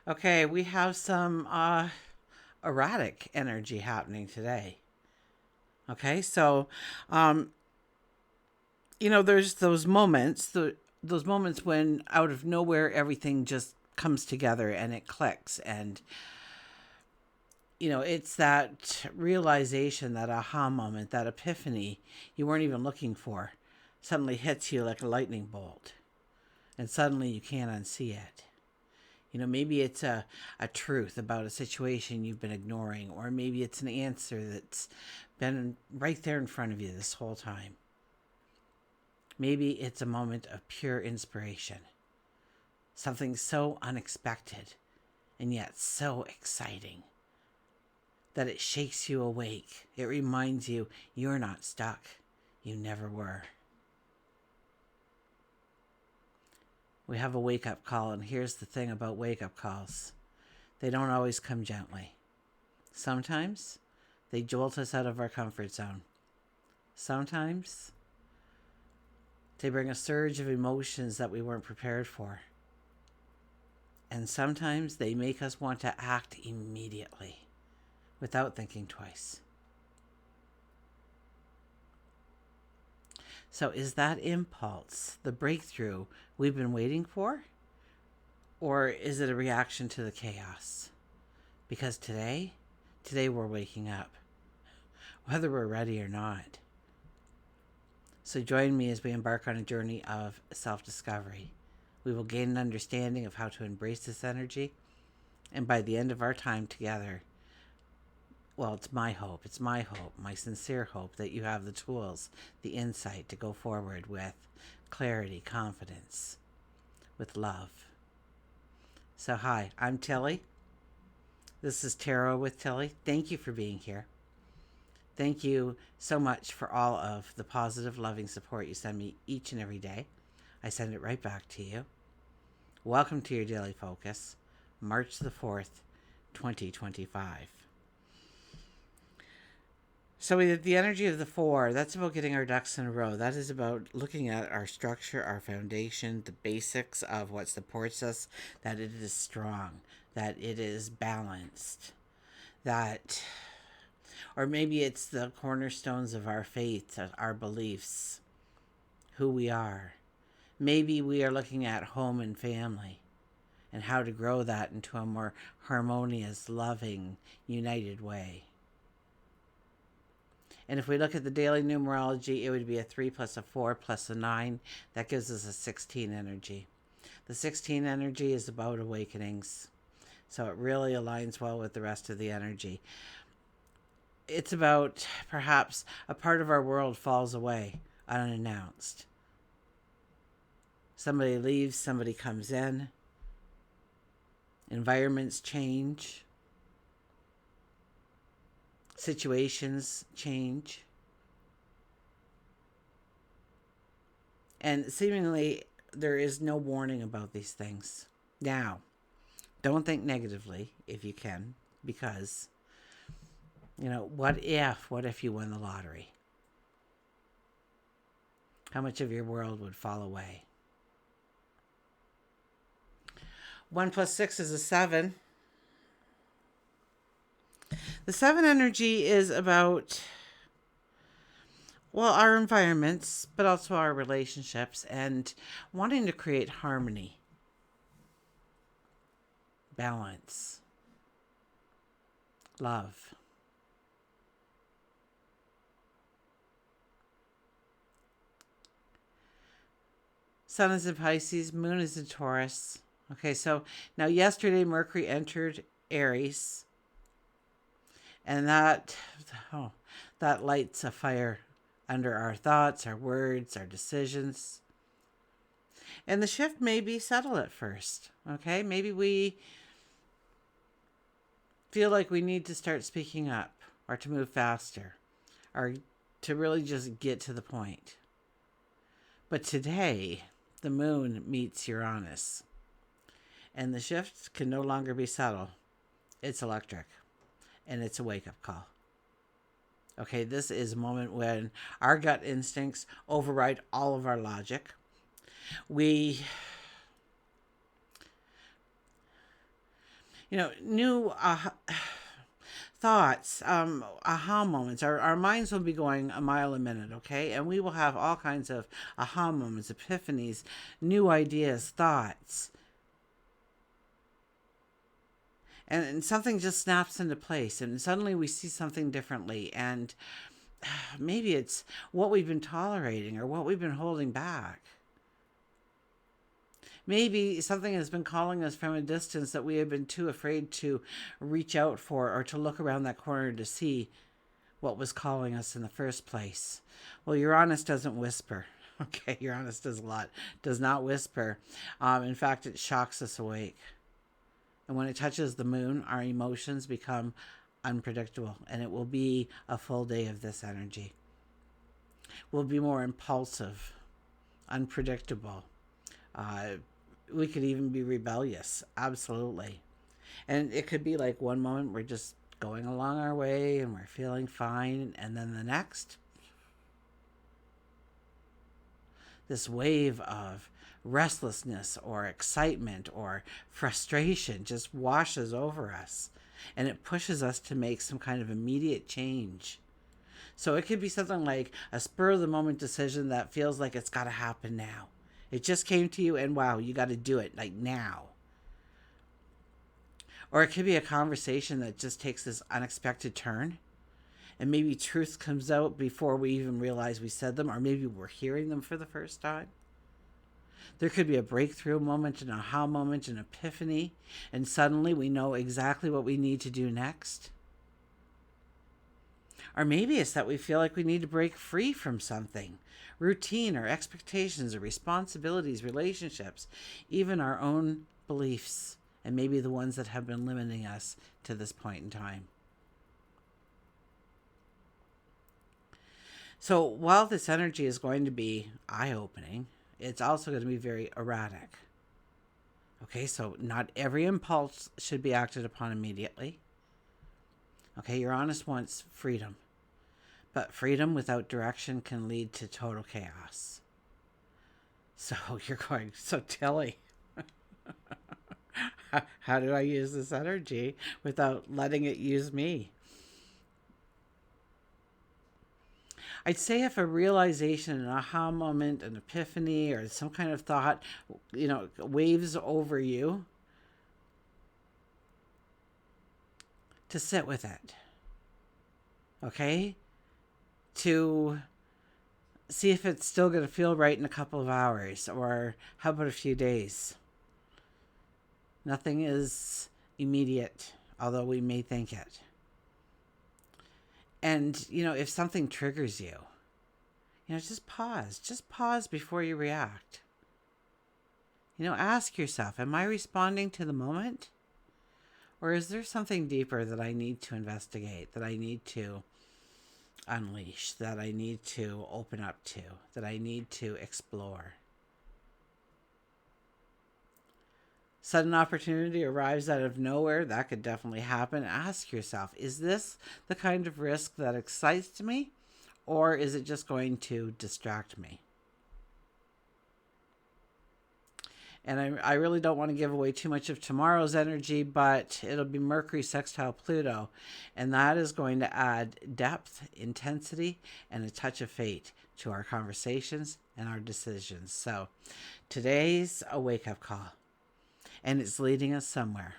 Okay, we have some erratic energy happening today. Okay, so um, there's those moments when out of nowhere everything just comes together and it clicks, and it's that realization, that aha moment, that epiphany you weren't even looking for, suddenly hits you like a lightning bolt, and suddenly you can't unsee it. Maybe it's a truth about a situation you've been ignoring, or maybe it's an answer that's been right there in front of you this whole time. Maybe it's a moment of pure inspiration, something so unexpected and yet so exciting that it shakes you awake. It reminds you you're not stuck. You never were. We have a wake up call, and here's the thing about wake up calls, they don't always come gently. Sometimes they jolt us out of our comfort zone. Sometimes they bring a surge of emotions that we weren't prepared for. And sometimes they make us want to act immediately without thinking twice. So, is that impulse the breakthrough we've been waiting for? Or is it a reaction to the chaos? Because today we're waking up, whether we're ready or not. So join me as we embark on a journey of self-discovery. We will gain an understanding of how to embrace this energy, and by the end of our time together, well, it's my hope, my sincere hope that you have the tools, the insight to go forward with clarity, confidence, with love. So hi, I'm Tilly. This is Tarot with Tilly. Thank you for being here. Thank you so much for all of the positive, loving support you send me each and every day. I send it right back to you. Welcome to your daily focus, March the 4th, 2025. So with the energy of the 4, that's about getting our ducks in a row. That is about looking at our structure, our foundation, the basics of what supports us, that it is strong, that it is balanced, that, or maybe it's the cornerstones of our faith, our beliefs, who we are. Maybe we are looking at home and family and how to grow that into a more harmonious, loving, united way. And if we look at the daily numerology, it would be a 3 plus a 4 plus a 9. That gives us a 16 energy. The 16 energy is about awakenings, so it really aligns well with the rest of the energy. It's about perhaps a part of our world falls away unannounced. Somebody leaves, somebody comes in. Environments change. Situations change. And seemingly there is no warning about these things. Now, don't think negatively if you can, because, what if you won the lottery? How much of your world would fall away? 1 plus 6 is a 7. The 7 energy is about, well, our environments, but also our relationships and wanting to create harmony, balance, love. Sun is in Pisces, Moon is in Taurus. Okay, so now yesterday Mercury entered Aries, and that lights a fire under our thoughts, our words, our decisions. And the shift may be subtle at first, okay? Maybe we feel like we need to start speaking up, or to move faster, or to really just get to the point. But today, the moon meets Uranus, and the shift can no longer be subtle. It's electric, and it's a wake-up call. Okay, this is a moment when our gut instincts override all of our logic. We New thoughts, aha moments. Our minds will be going a mile a minute, okay? And we will have all kinds of aha moments, epiphanies, new ideas, thoughts. And something just snaps into place, and suddenly we see something differently. And maybe it's what we've been tolerating or what we've been holding back. Maybe something has been calling us from a distance that we have been too afraid to reach out for or to look around that corner to see what was calling us in the first place. Well, Uranus doesn't whisper. Okay, Uranus does not whisper. In fact, it shocks us awake. And when it touches the moon, our emotions become unpredictable, and it will be a full day of this energy. We'll be more impulsive, unpredictable. We could even be rebellious, absolutely. And it could be like one moment we're just going along our way and we're feeling fine, and then the next, this wave of restlessness or excitement or frustration just washes over us, and it pushes us to make some kind of immediate change. So it could be something like a spur of the moment decision that feels like it's got to happen now. It just came to you and wow, you got to do it like now. Or it could be a conversation that just takes this unexpected turn, and maybe truth comes out before we even realize we said them, or maybe we're hearing them for the first time. There could be a breakthrough moment, an aha moment, an epiphany, and suddenly we know exactly what we need to do next. Or maybe it's that we feel like we need to break free from something, routine or expectations or responsibilities, relationships, even our own beliefs, and maybe the ones that have been limiting us to this point in time. So while this energy is going to be eye-opening, it's also going to be very erratic. Okay, so not every impulse should be acted upon immediately. Okay, Uranus wants freedom. But freedom without direction can lead to total chaos. So you're going, so Tilly, how do I use this energy without letting it use me? I'd say if a realization, an aha moment, an epiphany, or some kind of thought, waves over you, to sit with it. Okay? To see if it's still going to feel right in a couple of hours, or how about a few days? Nothing is immediate, although we may think it. And, if something triggers you, just pause. Just pause before you react. Ask yourself, am I responding to the moment? Or is there something deeper that I need to investigate, that I need to unleash, that I need to open up to, that I need to explore? Sudden opportunity arrives out of nowhere. That could definitely happen. Ask yourself, is this the kind of risk that excites me, or is it just going to distract me? And I really don't want to give away too much of tomorrow's energy, but it'll be Mercury sextile Pluto, and that is going to add depth, intensity, and a touch of fate to our conversations and our decisions. So today's a wake-up call, and it's leading us somewhere.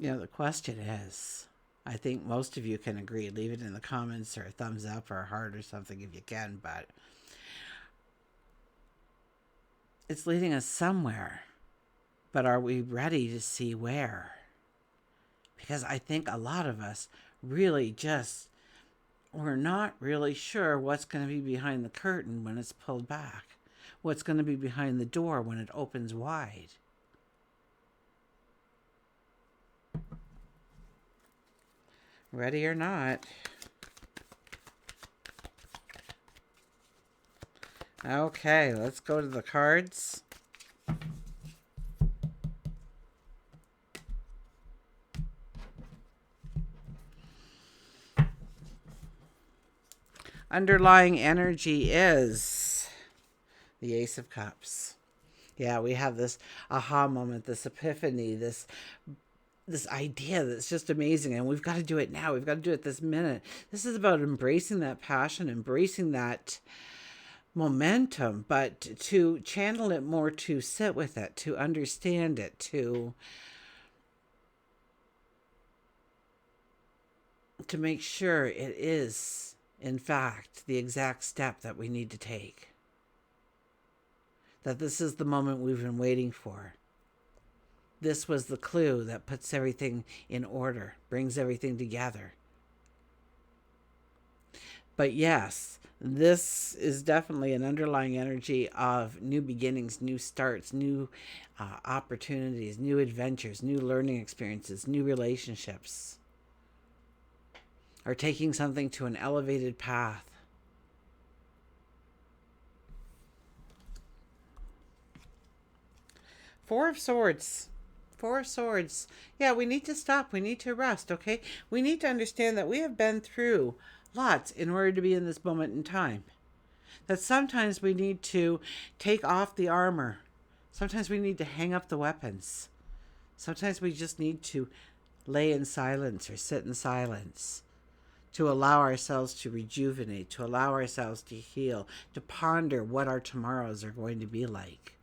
The question is, I think most of you can agree, leave it in the comments or a thumbs up or a heart or something if you can, but it's leading us somewhere. But are we ready to see where? Because I think a lot of us really we're not really sure what's going to be behind the curtain when it's pulled back. What's going to be behind the door when it opens wide. Ready or not. Okay, let's go to the cards. Underlying energy is the Ace of Cups. Yeah, we have this aha moment, this epiphany, this idea that's just amazing, and we've got to do it now. We've got to do it this minute. This is about embracing that passion, embracing that momentum, but to channel it more, to sit with it, to understand it, to make sure it is in fact the exact step that we need to take. That this is the moment we've been waiting for. This was the clue that puts everything in order, brings everything together. But yes, this is definitely an underlying energy of new beginnings, new starts, new opportunities, new adventures, new learning experiences, new relationships, or taking something to an elevated path. Four of Swords. Four of Swords. Yeah, we need to stop. We need to rest, okay? We need to understand that we have been through lots in order to be in this moment in time. That sometimes we need to take off the armor. Sometimes we need to hang up the weapons. Sometimes we just need to lay in silence or sit in silence, to allow ourselves to rejuvenate, to allow ourselves to heal, to ponder what our tomorrows are going to be like.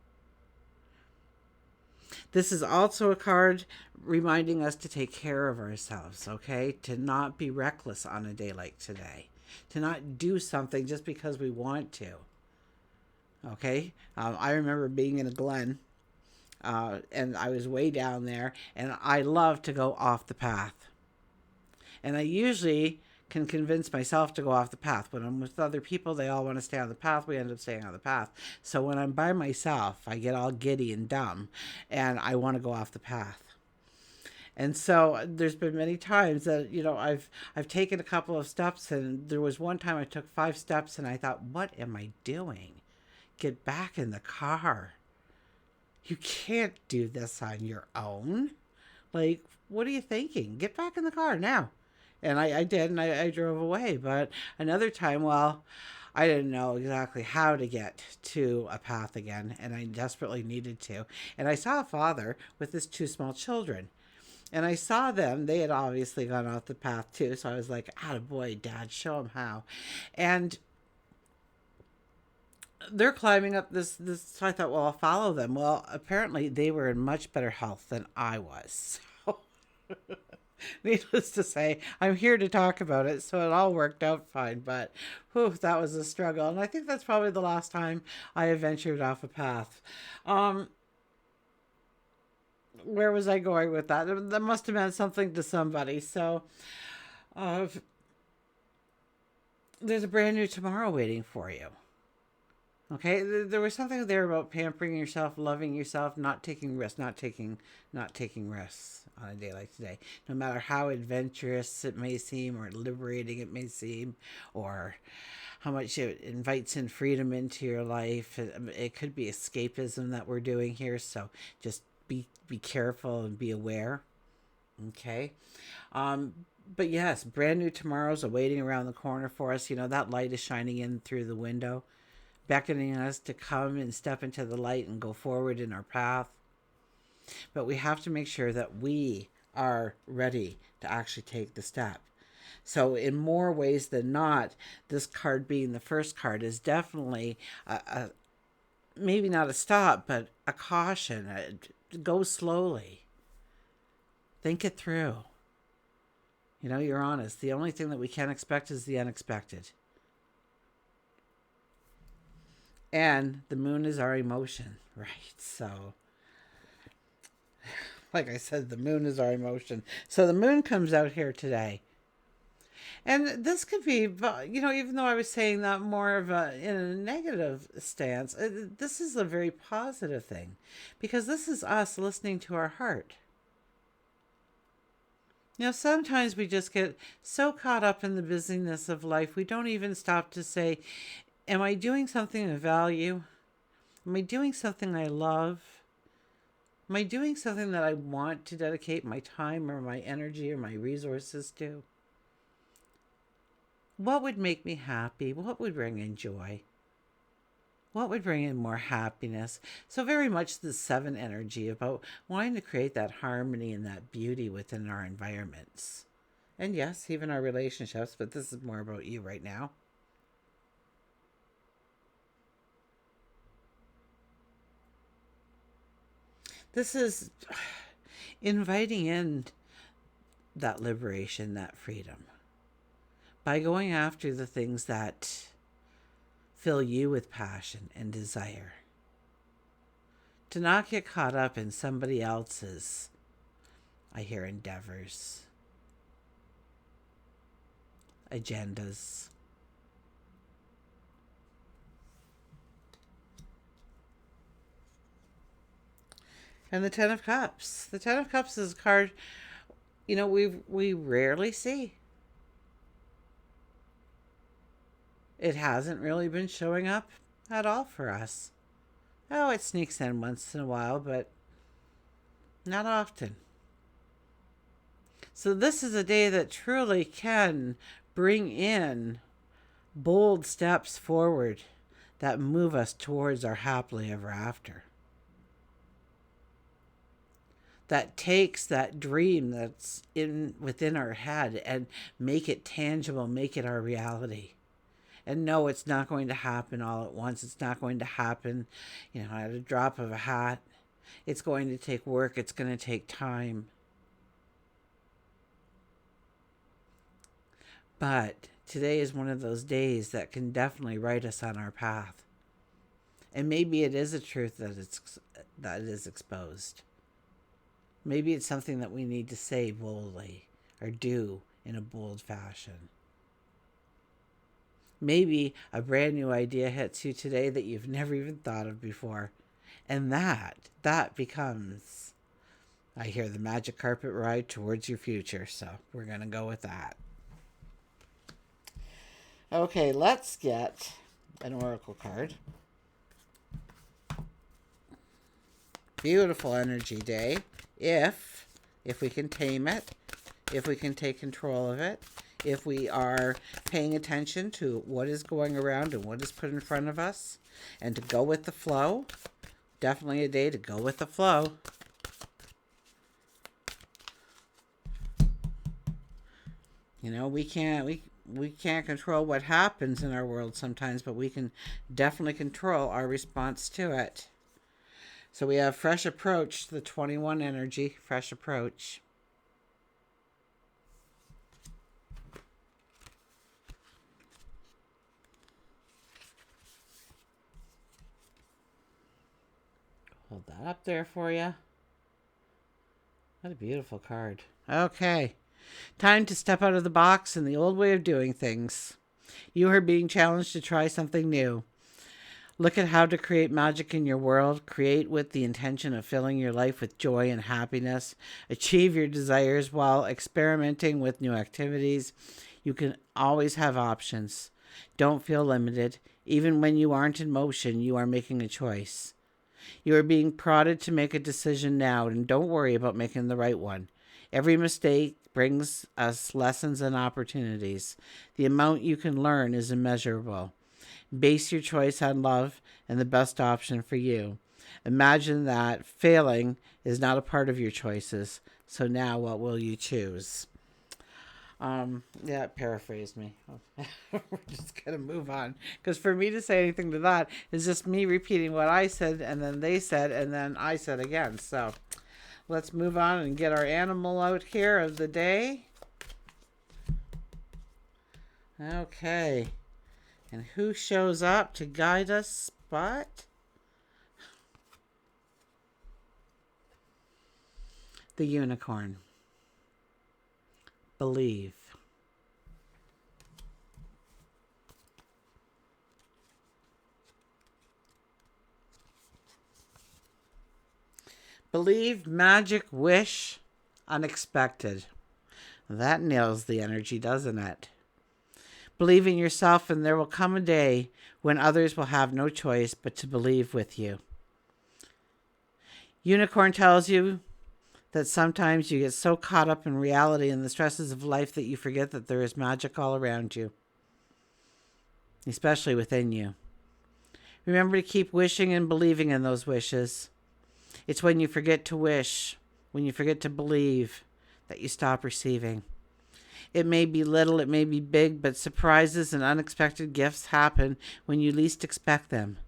This is also a card reminding us to take care of ourselves, okay? To not be reckless on a day like today. To not do something just because we want to. Okay? I remember being in a glen, and I was way down there, and I love to go off the path. And I usually can convince myself to go off the path. When I'm with other people, they all want to stay on the path. We end up staying on the path. So when I'm by myself, I get all giddy and dumb, and I want to go off the path. And so there's been many times that, I've taken a couple of steps, and there was one time I took 5 steps, and I thought, what am I doing? Get back in the car. You can't do this on your own. Like, what are you thinking? Get back in the car now. And I did, and I drove away. But another time, well, I didn't know exactly how to get to a path again, and I desperately needed to. And I saw a father with his 2 small children. And I saw them. They had obviously gone off the path too. So I was like, attaboy, Dad, show them how. And they're climbing up this. So I thought, well, I'll follow them. Well, apparently they were in much better health than I was. So needless to say, I'm here to talk about it, so it all worked out fine. But, whew, that was a struggle, and I think that's probably the last time I have ventured off a path. Where was I going with that? That must have meant something to somebody. So, there's a brand new tomorrow waiting for you. Okay, there was something there about pampering yourself, loving yourself, not taking risks, not taking risks on a day like today. No matter how adventurous it may seem, or liberating it may seem, or how much it invites in freedom into your life, it could be escapism that we're doing here. So just be careful and be aware. Okay. But yes, brand new tomorrows awaiting around the corner for us. That light is shining in through the window, beckoning us to come and step into the light and go forward in our path. But we have to make sure that we are ready to actually take the step. So in more ways than not, this card being the first card is definitely maybe not a stop, but a caution. Go slowly. Think it through. You're honest. The only thing that we can expect is the unexpected. And the moon is our emotion, right? So, like I said, the moon is our emotion. So the moon comes out here today. And this could be, even though I was saying that more of in a negative stance, this is a very positive thing. Because this is us listening to our heart. Sometimes we just get so caught up in the busyness of life, we don't even stop to say, am I doing something of value? Am I doing something I love? Am I doing something that I want to dedicate my time or my energy or my resources to? What would make me happy? What would bring in joy? What would bring in more happiness? So very much the 7 energy about wanting to create that harmony and that beauty within our environments. And yes, even our relationships, but this is more about you right now. This is inviting in that liberation, that freedom, by going after the things that fill you with passion and desire. To not get caught up in somebody else's, I hear, endeavors, agendas. And the Ten of Cups. The Ten of Cups is a card, we rarely see. It hasn't really been showing up at all for us. Oh, it sneaks in once in a while, but not often. So this is a day that truly can bring in bold steps forward that move us towards our happily ever after. That takes that dream that's within our head and make it tangible, make it our reality. And no, it's not going to happen all at once. It's not going to happen, at a drop of a hat. It's going to take work. It's going to take time. But today is one of those days that can definitely write us on our path. And maybe it is a truth that is exposed. Maybe it's something that we need to say boldly or do in a bold fashion. Maybe a brand new idea hits you today that you've never even thought of before. And that becomes, I hear, the magic carpet ride towards your future. So we're going to go with that. Okay, let's get an oracle card. Beautiful energy day. If we can tame it, if we can take control of it, if we are paying attention to what is going around and what is put in front of us, and to go with the flow. Definitely a day to go with the flow. We can't control what happens in our world sometimes, but we can definitely control our response to it. So we have fresh approach, the 21 energy, fresh approach. Hold that up there for you. What a beautiful card. Okay. Time to step out of the box and the old way of doing things. You are being challenged to try something new. Look at how to create magic in your world. Create with the intention of filling your life with joy and happiness. Achieve your desires while experimenting with new activities. You can always have options. Don't feel limited. Even when you aren't in motion, you are making a choice. You are being prodded to make a decision now, and don't worry about making the right one. Every mistake brings us lessons and opportunities. The amount you can learn is immeasurable. Base your choice on love and the best option for you. Imagine that failing is not a part of your choices. So now what will you choose? It paraphrased me. We're just going to move on. Because for me to say anything to that is just me repeating what I said, and then they said, and then I said again. So let's move on and get our animal out here of the day. Okay. And who shows up to guide us, Spot? The unicorn. Believe. Believe, magic, wish, unexpected. That nails the energy, doesn't it? Believe in yourself, and there will come a day when others will have no choice but to believe with you. Unicorn tells you that sometimes you get so caught up in reality and the stresses of life that you forget that there is magic all around you, especially within you. Remember to keep wishing and believing in those wishes. It's when you forget to wish, when you forget to believe, that you stop receiving. It may be little, it may be big, but surprises and unexpected gifts happen when you least expect them.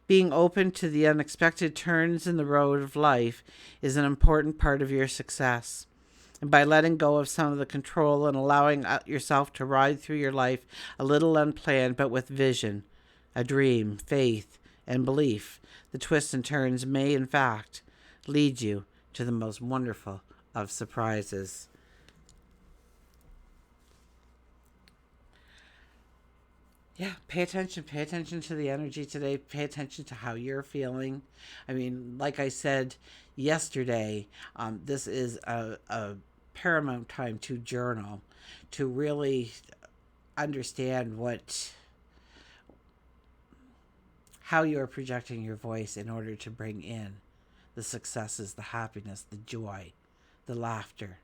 Being open to the unexpected turns in the road of life is an important part of your success. And by letting go of some of the control and allowing yourself to ride through your life a little unplanned but with vision, a dream, faith, and belief, the twists and turns may, in fact, lead you to the most wonderful of surprises. Yeah, pay attention. Pay attention to the energy today. Pay attention to how you're feeling. I mean, like I said yesterday, this is a paramount time to journal, to really understand how you're projecting your voice in order to bring in the successes, the happiness, the joy, the laughter.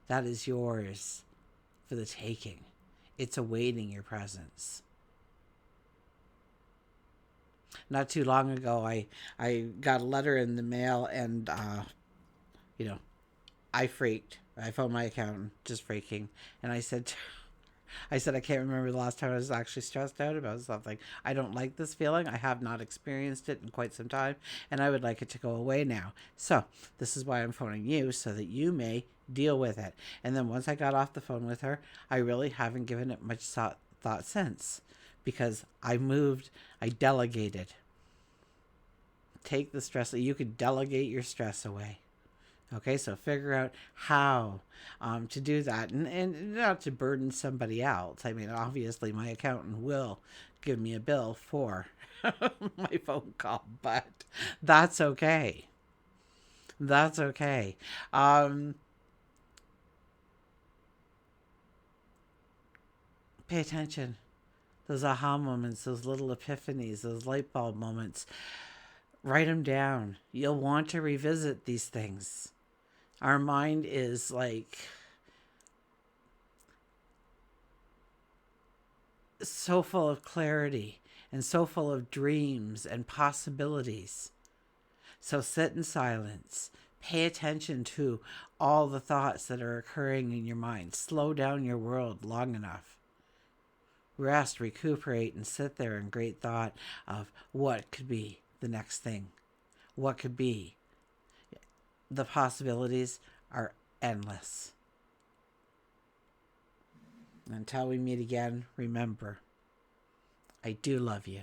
That is yours for the taking. It's awaiting your presence. Not too long ago, I got a letter in the mail, and I freaked. I phoned my accountant, just freaking, and I said I can't remember the last time I was actually stressed out about something. I don't like this feeling. I have not experienced it in quite some time, and I would like it to go away now. So this is why I'm phoning you, so that you may deal with it. And then once I got off the phone with her, I really haven't given it much thought since, because I moved, I delegated. Take the stress. You could delegate your stress away. Okay, so figure out how to do that, and not to burden somebody else. I mean, obviously, my accountant will give me a bill for my phone call, but that's okay. That's okay. Pay attention. Those aha moments, those little epiphanies, those light bulb moments. Write them down. You'll want to revisit these things. Our mind is like so full of clarity and so full of dreams and possibilities. So sit in silence. Pay attention to all the thoughts that are occurring in your mind. Slow down your world long enough. Rest, recuperate, and sit there in great thought of what could be the next thing. What could be? The possibilities are endless. Until we meet again, remember, I do love you.